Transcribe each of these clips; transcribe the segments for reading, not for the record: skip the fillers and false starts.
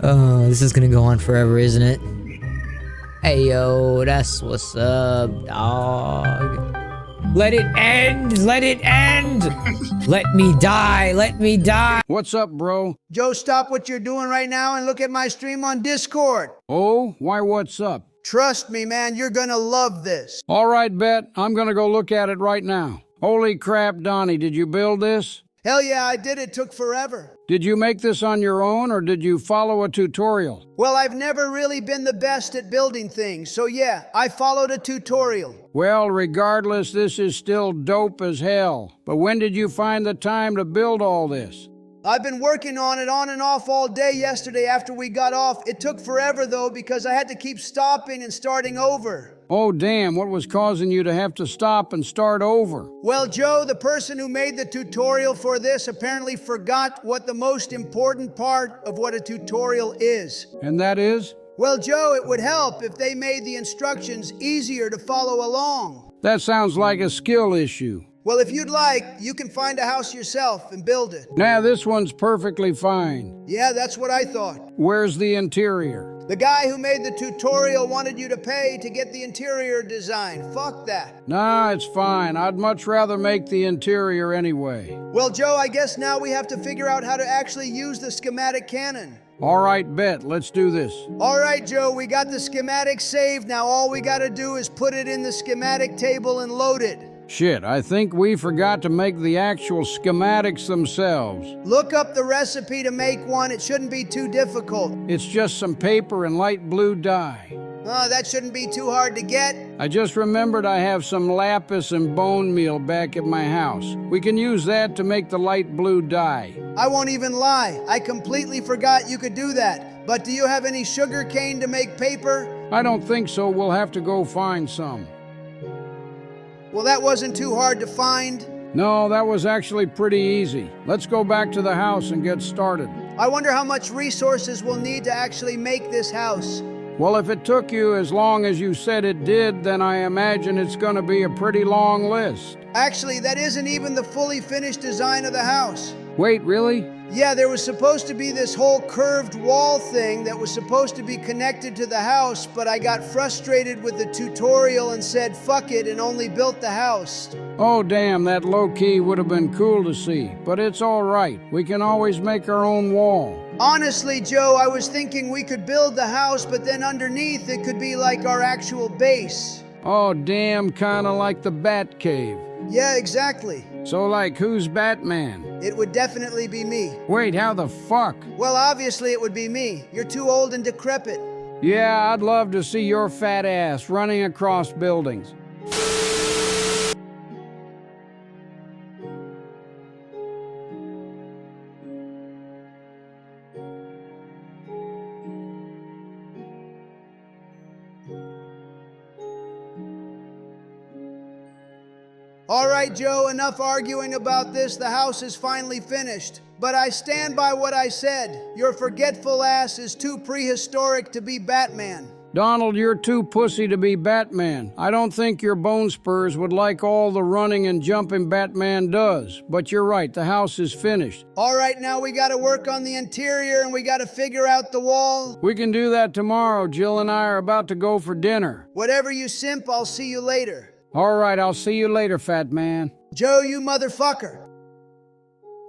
Oh, this is gonna go on forever, isn't it? Hey yo, that's what's up, dog. Let it end! Let it end! Let me die! Let me die! What's up, bro? Joe, stop what you're doing right now and look at my stream on Discord. Oh, why what's up? Trust me, man, you're gonna love this. All right, Bet. I'm gonna go look at it right now. Holy crap, Donnie, did you build this? Hell yeah, I did. It took forever. Did you make this on your own, or did you follow a tutorial? Well, I've never really been the best at building things, so yeah, I followed a tutorial. Well, regardless, this is still dope as hell. But when did you find the time to build all this? I've been working on it on and off all day yesterday after we got off. It took forever though because I had to keep stopping and starting over. Oh, damn, what was causing you to have to stop and start over? Well, Joe, the person who made the tutorial for this apparently forgot what the most important part of what a tutorial is. And that is? Well, Joe, it would help if they made the instructions easier to follow along. That sounds like a skill issue. Well, if you'd like, you can find a house yourself and build it. Nah, this one's perfectly fine. Yeah, that's what I thought. Where's the interior? The guy who made the tutorial wanted you to pay to get the interior design. Fuck that. Nah, it's fine. I'd much rather make the interior anyway. Well, Joe, I guess now we have to figure out how to actually use the schematic cannon. All right, Bet, let's do this. All right, Joe, we got the schematic saved. Now all we gotta do is put it in the schematic table and load it. Shit, I think we forgot to make the actual schematics themselves. Look up the recipe to make one. It shouldn't be too difficult. It's just some paper and light blue dye. Oh, that shouldn't be too hard to get. I just remembered I have some lapis and bone meal back at my house. We can use that to make the light blue dye. I won't even lie. I completely forgot you could do that. But do you have any sugar cane to make paper? I don't think so. We'll have to go find some. Well, that wasn't too hard to find. No, that was actually pretty easy. Let's go back to the house and get started. I wonder how much resources we'll need to actually make this house. Well, if it took you as long as you said it did, then I imagine it's going to be a pretty long list. Actually, that isn't even the fully finished design of the house. Wait, really? Yeah, there was supposed to be this whole curved wall thing that was supposed to be connected to the house, but I got frustrated with the tutorial and said fuck it and only built the house. Oh, damn, that low-key would have been cool to see. But it's all right. We can always make our own wall. Honestly, Joe, I was thinking we could build the house, but then underneath it could be like our actual base. Oh, damn, kind of like the Bat Cave. Yeah, exactly. So, like, who's Batman? It would definitely be me. Wait, how the fuck? Well, obviously it would be me. You're too old and decrepit. Yeah, I'd love to see your fat ass running across buildings. All right, Joe, enough arguing about this. The house is finally finished. But I stand by what I said. Your forgetful ass is too prehistoric to be Batman. Donald, you're too pussy to be Batman. I don't think your bone spurs would like all the running and jumping Batman does. But you're right, the house is finished. All right, now we gotta work on the interior and we gotta figure out the wall. We can do that tomorrow. Jill and I are about to go for dinner. Whatever you simp, I'll see you later. All right, I'll see you later, fat man. Joe, you motherfucker.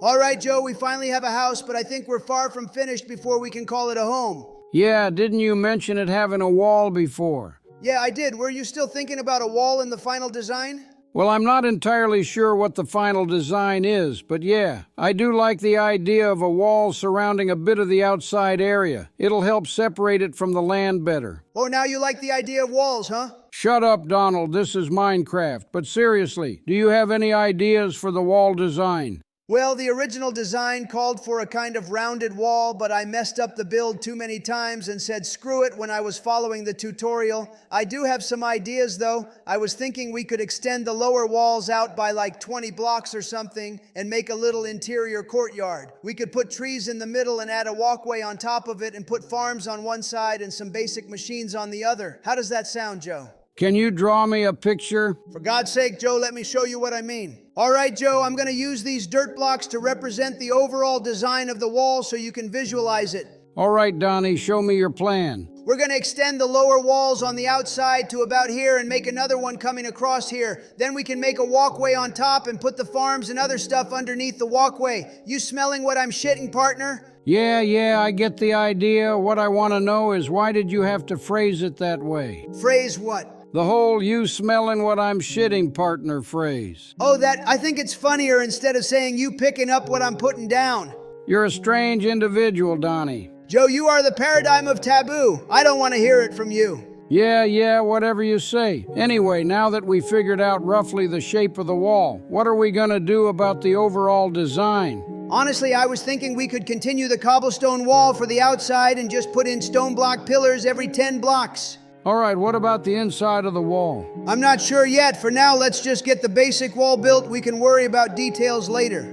All right, Joe, we finally have a house, but I think we're far from finished before we can call it a home. Yeah, didn't you mention it having a wall before? Yeah, I did. Were you still thinking about a wall in the final design? Well, I'm not entirely sure what the final design is, but yeah, I do like the idea of a wall surrounding a bit of the outside area. It'll help separate it from the land better. Oh, now you like the idea of walls, huh? Shut up, Donald. This is Minecraft. But seriously, do you have any ideas for the wall design? Well, the original design called for a kind of rounded wall, but I messed up the build too many times and said screw it when I was following the tutorial. I do have some ideas though. I was thinking we could extend the lower walls out by like 20 blocks or something and make a little interior courtyard. We could put trees in the middle and add a walkway on top of it and put farms on one side and some basic machines on the other. How does that sound, Joe? Can you draw me a picture? For God's sake, Joe, let me show you what I mean. All right, Joe, I'm going to use these dirt blocks to represent the overall design of the wall so you can visualize it. All right, Donnie, show me your plan. We're going to extend the lower walls on the outside to about here and make another one coming across here. Then we can make a walkway on top and put the farms and other stuff underneath the walkway. You smelling what I'm shitting, partner? Yeah, I get the idea. What I want to know is why did you have to phrase it that way? Phrase what? The whole you smelling what I'm shitting partner phrase. Oh, I think it's funnier instead of saying you picking up what I'm putting down. You're a strange individual, Donnie. Joe, you are the paradigm of taboo. I don't want to hear it from you. Yeah, whatever you say. Anyway, now that we figured out roughly the shape of the wall, what are we gonna do about the overall design? Honestly, I was thinking we could continue the cobblestone wall for the outside and just put in stone block pillars every 10 blocks. All right, what about the inside of the wall? I'm not sure yet. For now, let's just get the basic wall built. We can worry about details later.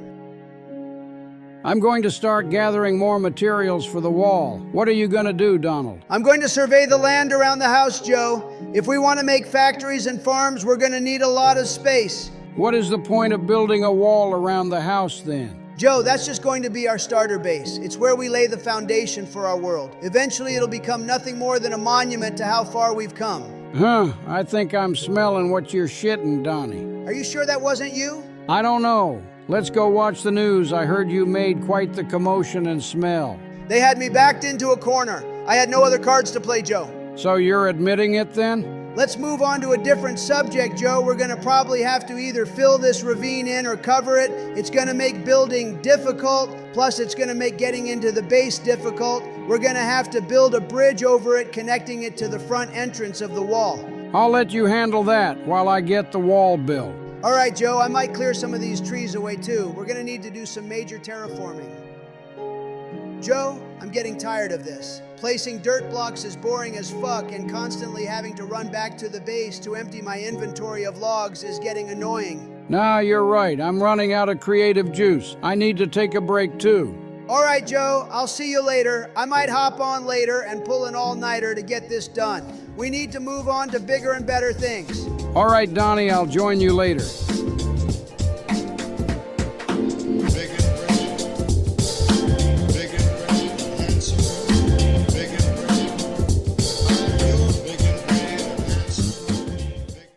I'm going to start gathering more materials for the wall. What are you going to do, Donald? I'm going to survey the land around the house, Joe. If we want to make factories and farms, we're going to need a lot of space. What is the point of building a wall around the house then? Joe, that's just going to be our starter base. It's where we lay the foundation for our world. Eventually, it'll become nothing more than a monument to how far we've come. I think I'm smelling what you're shitting, Donnie. Are you sure that wasn't you? I don't know. Let's go watch the news. I heard you made quite the commotion and smell. They had me backed into a corner. I had no other cards to play, Joe. So you're admitting it then? Let's move on to a different subject, Joe. We're going to probably have to either fill this ravine in or cover it. It's going to make building difficult, plus it's going to make getting into the base difficult. We're going to have to build a bridge over it, connecting it to the front entrance of the wall. I'll let you handle that while I get the wall built. All right, Joe, I might clear some of these trees away too. We're going to need to do some major terraforming. Joe, I'm getting tired of this. Placing dirt blocks is boring as fuck, and constantly having to run back to the base to empty my inventory of logs is getting annoying. Nah, you're right. I'm running out of creative juice. I need to take a break too. All right, Joe, I'll see you later. I might hop on later and pull an all-nighter to get this done. We need to move on to bigger and better things. All right, Donnie, I'll join you later.